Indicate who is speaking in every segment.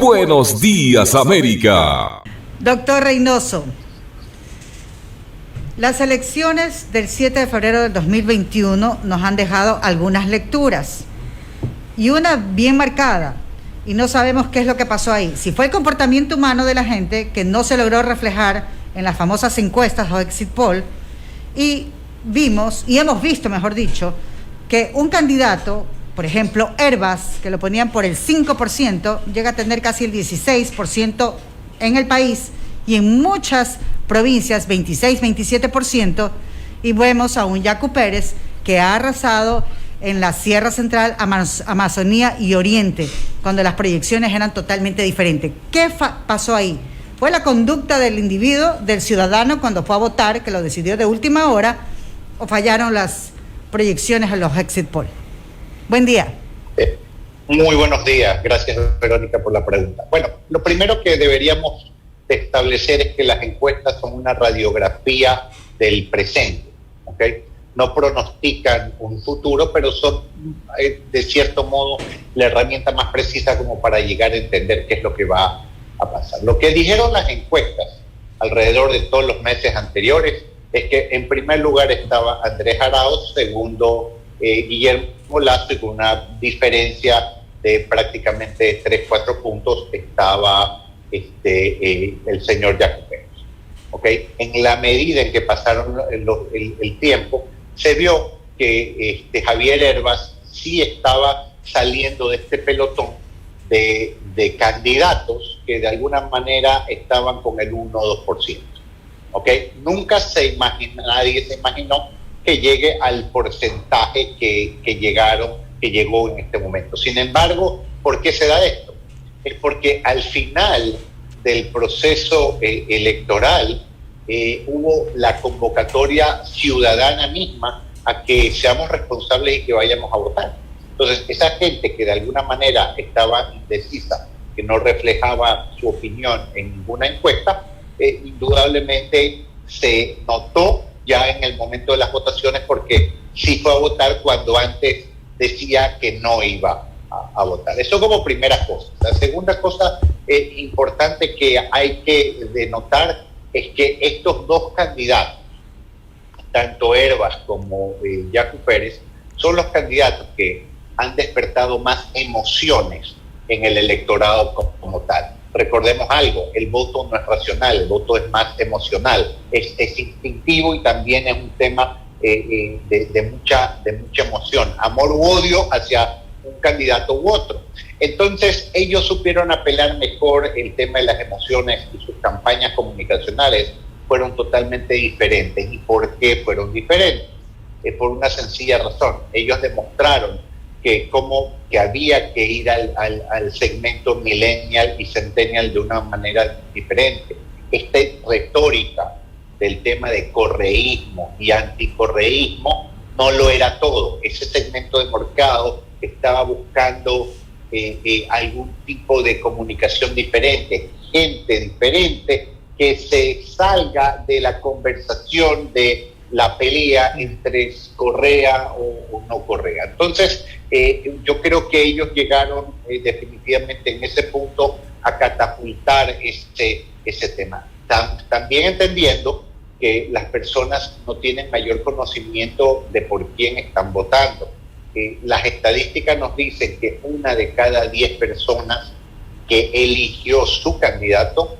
Speaker 1: Buenos días, América.
Speaker 2: Doctor Reynoso, las elecciones del 7 de febrero del 2021 nos han dejado algunas lecturas y una bien marcada, y no sabemos qué es lo que pasó ahí. Si fue el comportamiento humano de la gente que no se logró reflejar en las famosas encuestas o exit poll, y hemos visto, mejor dicho, que un candidato, por ejemplo, Hervas, que lo ponían por el 5%, llega a tener casi el 16% en el país y en muchas provincias 26, 27%, y vemos a un Yacu Pérez que ha arrasado en la Sierra Central, Amazonía y Oriente, cuando las proyecciones eran totalmente diferentes. ¿Qué pasó ahí? ¿Fue la conducta del individuo, del ciudadano cuando fue a votar, que lo decidió de última hora, o fallaron las proyecciones a los exit poll? Buen día.
Speaker 3: Muy buenos días. Gracias, Verónica, por la pregunta. Bueno, lo primero que deberíamos establecer es que las encuestas son una radiografía del presente, ¿ok? No pronostican un futuro, pero son, de cierto modo, la herramienta más precisa como para llegar a entender qué es lo que va a pasar. Lo que dijeron las encuestas alrededor de todos los meses anteriores es que en primer lugar estaba Andrés Arauz, segundo Guillermo Lasso, y con una diferencia de prácticamente 3-4 puntos estaba el señor Yacu Pérez. ¿Okay? En la medida en que pasaron el tiempo, se vio que Javier Hervas sí estaba saliendo de este pelotón de candidatos que de alguna manera estaban con el 1 o 2%. ¿Okay? Nunca nadie se imaginó que llegue al porcentaje que llegó en este momento. Sin embargo, ¿por qué se da esto? Es porque al final del proceso electoral hubo la convocatoria ciudadana misma a que seamos responsables y que vayamos a votar. Entonces, esa gente que de alguna manera estaba indecisa, que no reflejaba su opinión en ninguna encuesta, indudablemente se notó ya en el momento de las votaciones, porque sí fue a votar cuando antes decía que no iba a votar. Eso como primera cosa. La segunda cosa importante que hay que denotar es que estos dos candidatos, tanto Hervas como Yacu Pérez, son los candidatos que han despertado más emociones en el electorado como tal. Recordemos algo, el voto no es racional, el voto es más emocional, es instintivo y también es un tema de mucha emoción, amor u odio hacia un candidato u otro. Entonces ellos supieron apelar mejor el tema de las emociones, y sus campañas comunicacionales fueron totalmente diferentes. ¿Y por qué fueron diferentes? Por una sencilla razón. Ellos demostraron que había que ir al segmento millennial y centennial de una manera diferente. Esta retórica del tema de correísmo y anticorreísmo no lo era todo. Ese segmento de mercado estaba buscando algún tipo de comunicación diferente, gente diferente que se salga de la conversación de la pelea entre Correa o no Correa. Entonces, yo creo que ellos llegaron definitivamente en ese punto a catapultar ese tema. También entendiendo que las personas no tienen mayor conocimiento de por quién están votando. Las estadísticas nos dicen que 1 de cada 10 personas que eligió su candidato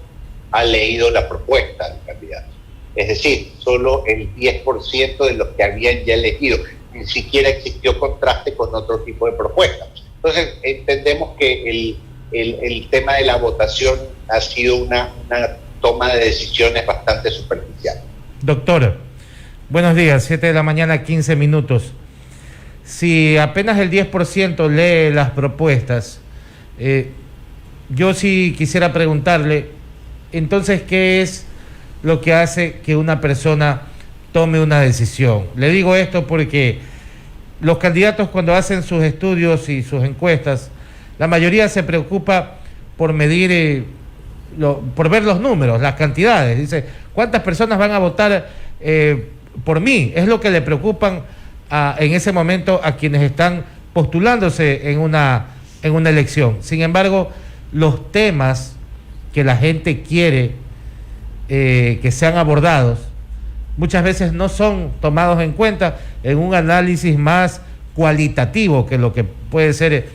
Speaker 3: ha leído la propuesta del candidato. Es decir, solo el 10% de los que habían ya elegido. Ni siquiera existió contraste con otro tipo de propuestas. Entonces, entendemos que el tema de la votación ha sido una toma de decisiones bastante superficial.
Speaker 4: Doctor, buenos días, 7 de la mañana, 15 minutos. Si apenas el 10% lee las propuestas, yo sí quisiera preguntarle, entonces, ¿qué es lo que hace que una persona tome una decisión? Le digo esto porque los candidatos, cuando hacen sus estudios y sus encuestas, la mayoría se preocupa por medir, por ver los números, las cantidades. Dice, ¿cuántas personas van a votar por mí? Es lo que le preocupan en ese momento a quienes están postulándose en una elección. Sin embargo, los temas que la gente quiere que sean abordados muchas veces no son tomados en cuenta en un análisis más cualitativo que lo que puede ser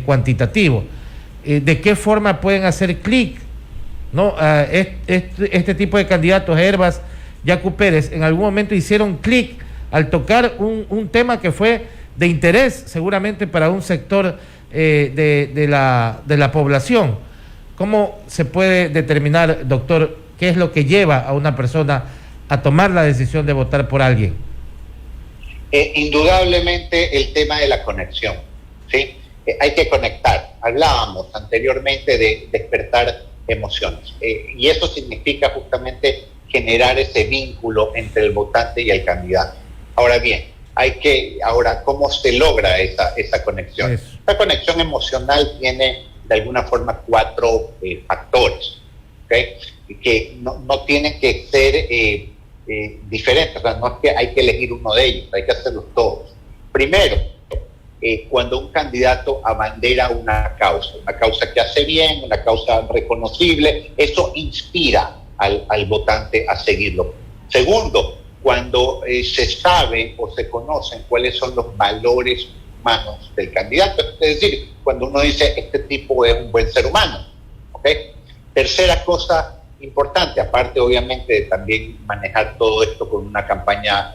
Speaker 4: cuantitativo. ¿De qué forma pueden hacer clic, ¿no? Este tipo de candidatos, Herbas, Yacu Pérez, en algún momento hicieron clic al tocar un tema que fue de interés seguramente para un sector de la población? ¿Cómo se puede determinar, doctor, qué es lo que lleva a una persona a tomar la decisión de votar por alguien?
Speaker 3: Indudablemente el tema de la conexión, ¿sí? Hay que conectar. Hablábamos anteriormente de despertar emociones, y eso significa justamente generar ese vínculo entre el votante y el candidato. Ahora bien, ¿cómo se logra esa conexión?
Speaker 4: Eso.
Speaker 3: Esa conexión emocional tiene de alguna forma 4 factores, ¿okay? Que no tienen que ser diferentes, o sea, no es que hay que elegir uno de ellos, hay que hacerlos todos. Primero, cuando un candidato abandera una causa que hace bien, una causa reconocible, eso inspira al votante a seguirlo. Segundo, cuando se sabe o se conocen cuáles son los valores humanos del candidato, es decir, cuando uno dice este tipo es un buen ser humano, ¿ok? Tercera cosa importante, aparte obviamente de también manejar todo esto con una campaña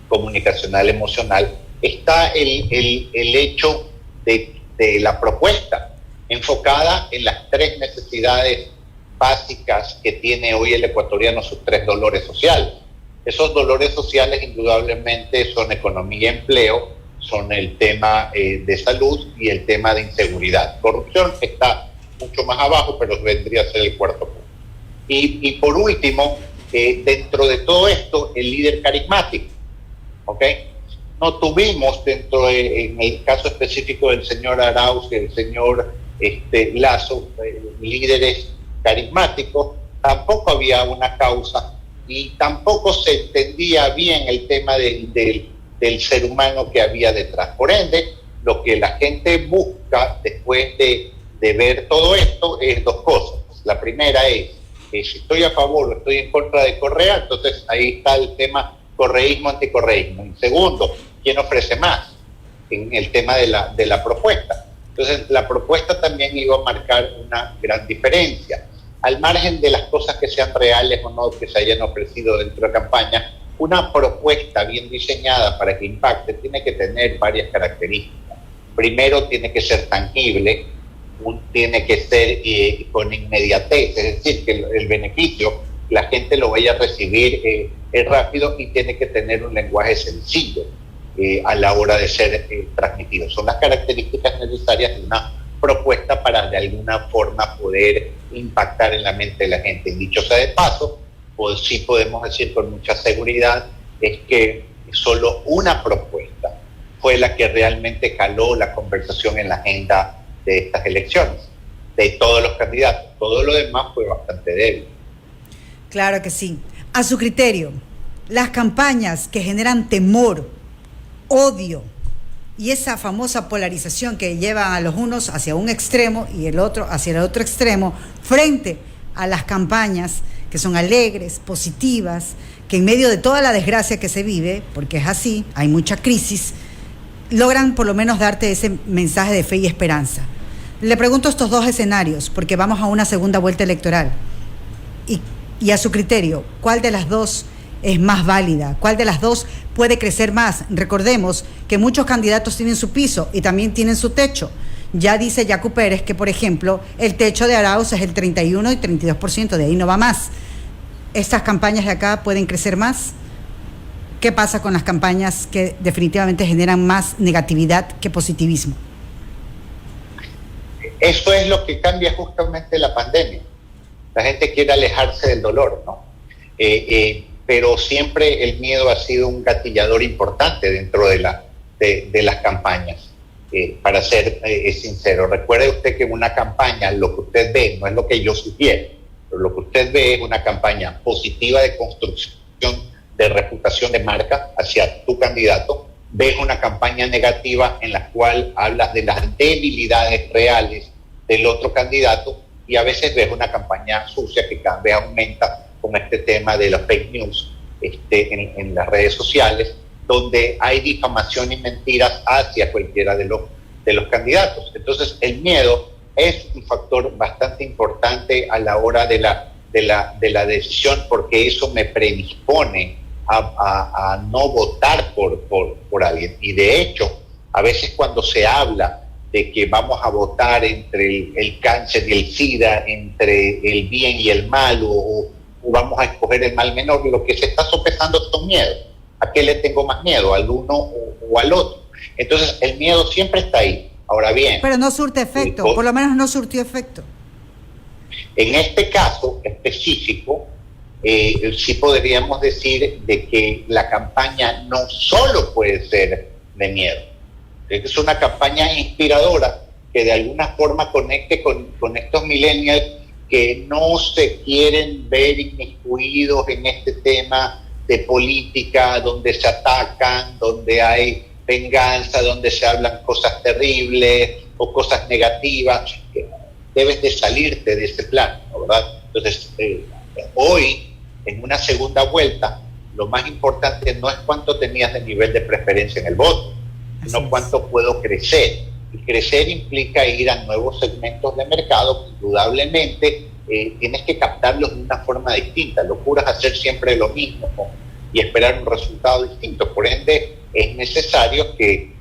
Speaker 3: comunicacional emocional, está el hecho de la propuesta enfocada en las 3 necesidades básicas que tiene hoy el ecuatoriano, sus 3 dolores sociales. Esos dolores sociales indudablemente son economía y empleo, son el tema de salud y el tema de inseguridad. Corrupción está mucho más abajo, pero vendría a ser el 4º punto. Y por último, dentro de todo esto, el líder carismático, ¿ok? No tuvimos en el caso específico del señor Arauz y el señor Lasso, líderes carismáticos, tampoco había una causa y tampoco se entendía bien el tema del ser humano que había detrás. Por ende, lo que la gente busca después de ver todo esto es 2 cosas. La primera es si estoy a favor o estoy en contra de Correa, entonces ahí está el tema correísmo, anticorreísmo. Y segundo, ¿quién ofrece más? En el tema de la propuesta. Entonces, la propuesta también iba a marcar una gran diferencia. Al margen de las cosas que sean reales o no, que se hayan ofrecido dentro de campaña, una propuesta bien diseñada para que impacte tiene que tener varias características. Primero, tiene que ser tangible, tiene que ser con inmediatez, es decir, que el beneficio la gente lo vaya a recibir rápido, y tiene que tener un lenguaje sencillo a la hora de ser transmitido. Son las características necesarias de una propuesta para de alguna forma poder impactar en la mente de la gente. Y dicho sea de paso, pues sí podemos decir con mucha seguridad es que solo una propuesta fue la que realmente caló la conversación en la agenda de estas elecciones, de todos los candidatos. Todo lo demás fue bastante débil.
Speaker 2: Claro que sí. A su criterio, las campañas que generan temor, odio y esa famosa polarización que llevan a los unos hacia un extremo y el otro hacia el otro extremo, frente a las campañas que son alegres, positivas, que en medio de toda la desgracia que se vive, porque es así, hay mucha crisis, logran por lo menos darte ese mensaje de fe y esperanza. Le pregunto estos 2 escenarios, porque vamos a una segunda vuelta electoral. Y a su criterio, ¿cuál de las 2 es más válida? ¿Cuál de las 2 puede crecer más? Recordemos que muchos candidatos tienen su piso y también tienen su techo. Ya dice Yacu Pérez que, por ejemplo, el techo de Arauz es el 31 y 32%, de ahí no va más. ¿Estas campañas de acá pueden crecer más? ¿Qué pasa con las campañas que definitivamente generan más negatividad que positivismo?
Speaker 3: Eso es lo que cambia justamente la pandemia. La gente quiere alejarse del dolor, ¿no? Pero siempre el miedo ha sido un gatillador importante dentro de las campañas. Para ser sincero, recuerde usted que en una campaña lo que usted ve no es lo que yo sugiero, pero lo que usted ve es una campaña positiva de construcción de reputación de marca hacia tu candidato. Ves una campaña negativa en la cual hablas de las debilidades reales del otro candidato, y a veces ves una campaña sucia que cada vez aumenta con este tema de las fake news en las redes sociales, donde hay difamación y mentiras hacia cualquiera de los candidatos. Entonces el miedo es un factor bastante importante a la hora de la decisión, porque eso me predispone a no votar por alguien. Y de hecho, a veces cuando se habla de que vamos a votar entre el cáncer y el SIDA, entre el bien y el mal, o vamos a escoger el mal menor, lo que se está sopesando son miedos. ¿A qué le tengo más miedo? ¿Al uno o al otro? Entonces el miedo siempre está ahí. Ahora bien...
Speaker 2: Pero no surte efecto, por lo menos no surtió efecto.
Speaker 3: En este caso específico, sí podríamos decir de que la campaña no solo puede ser de miedo, es una campaña inspiradora que de alguna forma conecte con estos millennials que no se quieren ver inmiscuidos en este tema de política, donde se atacan, donde hay venganza, donde se hablan cosas terribles o cosas negativas. Debes de salirte de ese plan, ¿no? ¿Verdad? Entonces, hoy, en una segunda vuelta, lo más importante no es cuánto tenías de nivel de preferencia en el voto, sino cuánto puedo crecer. Y crecer implica ir a nuevos segmentos de mercado que indudablemente tienes que captarlos de una forma distinta. Locura es hacer siempre lo mismo, ¿no? Y esperar un resultado distinto. Por ende, es necesario que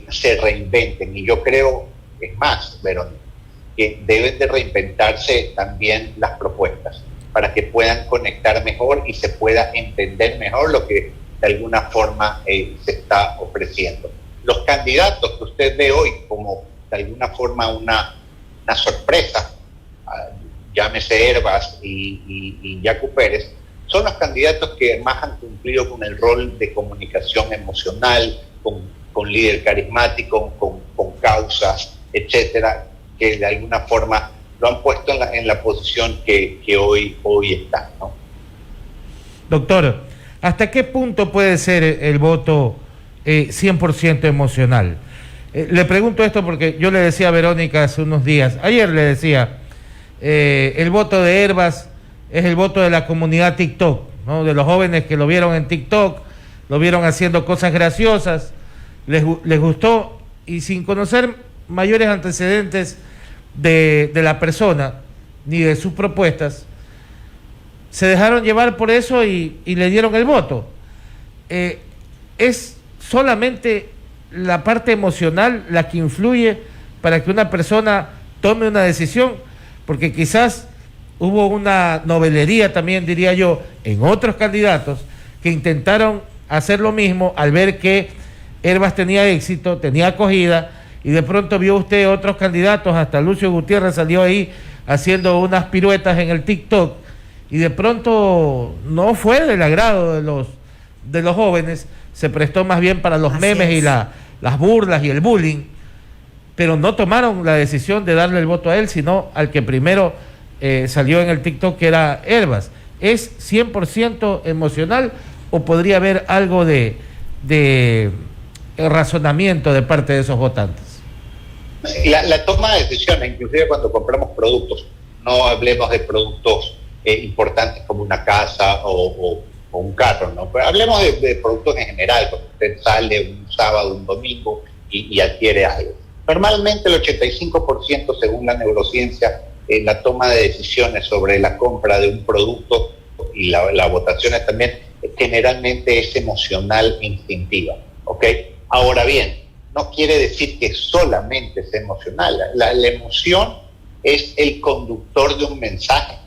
Speaker 3: se reinventen. Y yo creo, es más, Verónica, que deben de reinventarse también las propuestas para que puedan conectar mejor y se pueda entender mejor lo que de alguna forma se está ofreciendo. Los candidatos que usted ve hoy como de alguna forma una sorpresa, llámese Herbas y Yacu Pérez, son los candidatos que más han cumplido con el rol de comunicación emocional, con líder carismático, con causas, etcétera, que de alguna forma lo han puesto en la posición que hoy está, ¿no?
Speaker 4: Doctor, ¿hasta qué punto puede ser el voto 100% emocional? Le pregunto esto porque yo le decía a Verónica hace unos días, ayer le decía, el voto de Herbas es el voto de la comunidad TikTok, ¿no? De los jóvenes que lo vieron en TikTok, lo vieron haciendo cosas graciosas, les gustó, y sin conocer mayores antecedentes de la persona ni de sus propuestas, se dejaron llevar por eso y le dieron el voto. Es solamente la parte emocional la que influye para que una persona tome una decisión, porque quizás hubo una novelería también, diría yo, en otros candidatos que intentaron hacer lo mismo al ver que Herbas tenía éxito, tenía acogida, y de pronto vio usted otros candidatos, hasta Lucio Gutiérrez salió ahí haciendo unas piruetas en el TikTok, y de pronto no fue del agrado de los jóvenes, se prestó más bien para los memes y las burlas y el bullying, pero no tomaron la decisión de darle el voto a él, sino al que primero salió en el TikTok, que era Herbas. ¿Es 100% emocional o podría haber algo de razonamiento de parte de esos votantes?
Speaker 3: La toma de decisiones, inclusive cuando compramos productos, no hablemos de productos importantes como una casa o un carro, ¿no? Pero hablemos de productos en general, cuando usted sale un sábado, un domingo y adquiere algo. Normalmente el 85%, según la neurociencia, en la toma de decisiones sobre la compra de un producto y las votaciones también, generalmente es emocional e instintiva, ¿ok? Ahora bien, no quiere decir que solamente es emocional. La emoción es el conductor de un mensaje.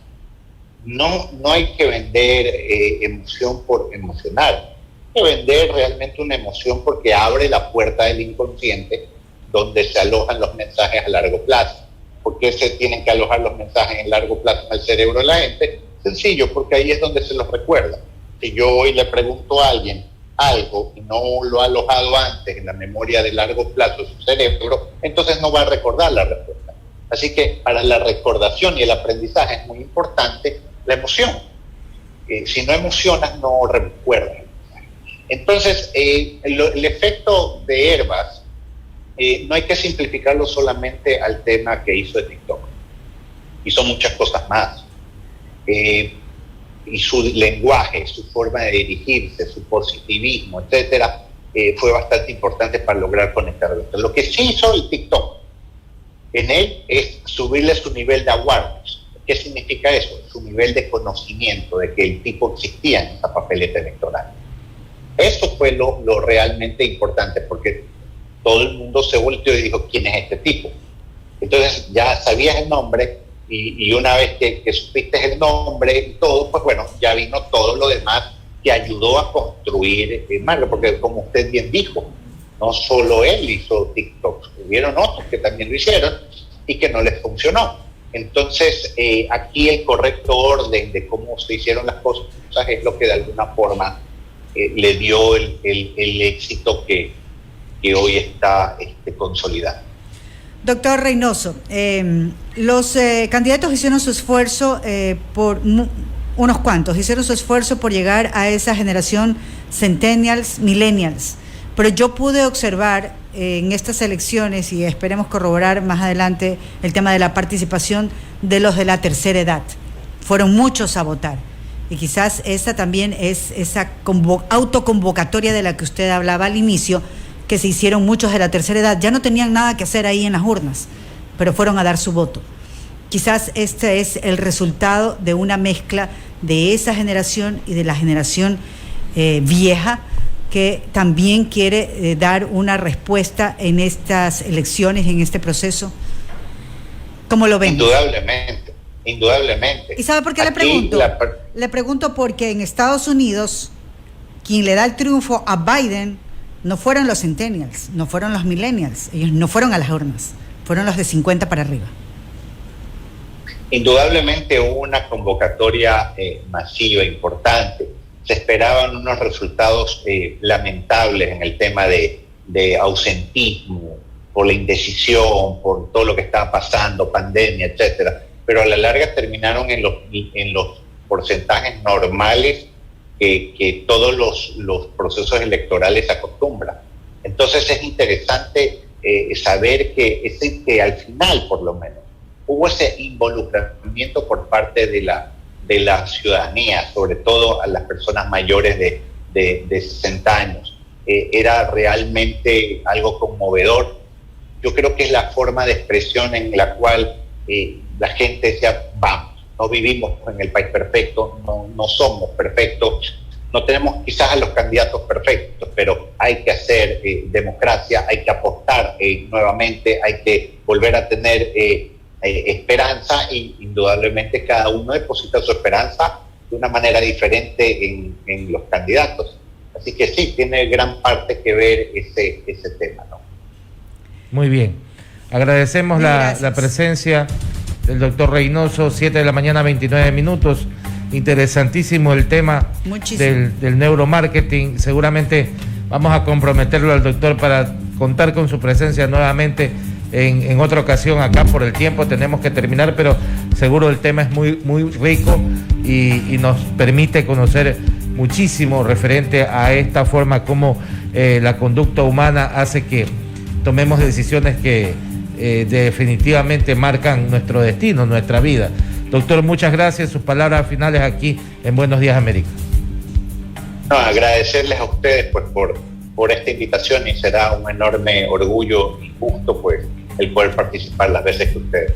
Speaker 3: No hay que vender emoción por emocionar. Hay que vender realmente una emoción porque abre la puerta del inconsciente donde se alojan los mensajes a largo plazo. ¿Por qué se tienen que alojar los mensajes en largo plazo en el cerebro de la gente? Sencillo, porque ahí es donde se los recuerda. Si yo hoy le pregunto a alguien algo y no lo ha alojado antes en la memoria de largo plazo de su cerebro, entonces no va a recordar la respuesta. Así que para la recordación y el aprendizaje es muy importante la emoción. Si no emocionas, no recuerdas el mensaje. Entonces, el efecto de Herbas no hay que simplificarlo solamente al tema que hizo de TikTok. Hizo muchas cosas más. Y su lenguaje, su forma de dirigirse, su positivismo, etcétera, fue bastante importante para lograr conectar. Lo que sí hizo el TikTok en él es subirle su nivel de awareness. ¿Qué significa eso? Su nivel de conocimiento de que el tipo existía en esa papeleta electoral. Eso fue lo realmente importante, porque todo el mundo se volteó y dijo, ¿quién es este tipo? Entonces ya sabías el nombre, y una vez que supiste el nombre y todo, pues bueno, ya vino todo lo demás que ayudó a construir marca, porque como usted bien dijo, no solo él hizo TikTok, hubieron otros que también lo hicieron y que no les funcionó. Entonces, aquí el correcto orden de cómo se hicieron las cosas es lo que de alguna forma le dio el éxito que hoy está consolidado.
Speaker 2: Doctor Reynoso, los candidatos hicieron su esfuerzo unos cuantos, hicieron su esfuerzo por llegar a esa generación centennials, millennials, pero yo pude observar en estas elecciones, y esperemos corroborar más adelante el tema de la participación de los de la tercera edad. Fueron muchos a votar, y quizás esa también es esa autoconvocatoria de la que usted hablaba al inicio, que se hicieron muchos de la tercera edad, ya no tenían nada que hacer ahí en las urnas, pero fueron a dar su voto. Quizás este es el resultado de una mezcla de esa generación y de la generación vieja, que también quiere dar una respuesta en estas elecciones, en este proceso. ¿Cómo lo ven?
Speaker 3: Indudablemente.
Speaker 2: ¿Y sabe por qué le pregunto? Le pregunto porque en Estados Unidos, quien le da el triunfo a Biden no fueron los centennials, no fueron los millennials, ellos no fueron a las urnas, fueron los de 50 para arriba.
Speaker 3: Indudablemente hubo una convocatoria masiva, importante. Se esperaban unos resultados lamentables en el tema de ausentismo, por la indecisión, por todo lo que estaba pasando, pandemia, etcétera. Pero a la larga terminaron en los porcentajes normales que todos los procesos electorales acostumbran. Entonces es interesante saber que al final, por lo menos, hubo ese involucramiento por parte de la ciudadanía, sobre todo a las personas mayores de 60 años. Era realmente algo conmovedor. Yo creo que es la forma de expresión en la cual la gente decía, vamos, no vivimos en el país perfecto, no somos perfectos, no tenemos quizás a los candidatos perfectos, pero hay que hacer democracia, hay que apostar nuevamente, hay que volver a tener esperanza, y indudablemente cada uno deposita su esperanza de una manera diferente en los candidatos. Así que sí, tiene gran parte que ver ese tema, ¿no?
Speaker 4: Muy bien. Agradecemos la presencia del doctor Reynoso, 7 de la mañana, 29 minutos. Interesantísimo el tema del neuromarketing. Seguramente vamos a comprometerlo al doctor para contar con su presencia nuevamente en otra ocasión. Acá por el tiempo tenemos que terminar, pero seguro el tema es muy, muy rico y nos permite conocer muchísimo referente a esta forma como la conducta humana hace que tomemos decisiones que definitivamente marcan nuestro destino, nuestra vida. Doctor, muchas gracias. Sus palabras finales aquí en Buenos Días América.
Speaker 3: No, agradecerles a ustedes pues, por esta invitación, y será un enorme orgullo y gusto pues el poder participar las veces que ustedes.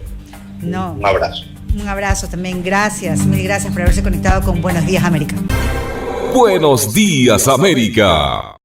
Speaker 2: No.
Speaker 3: Un abrazo.
Speaker 2: Un abrazo también. Gracias, mil gracias por haberse conectado con Buenos Días América.
Speaker 1: Buenos Días América.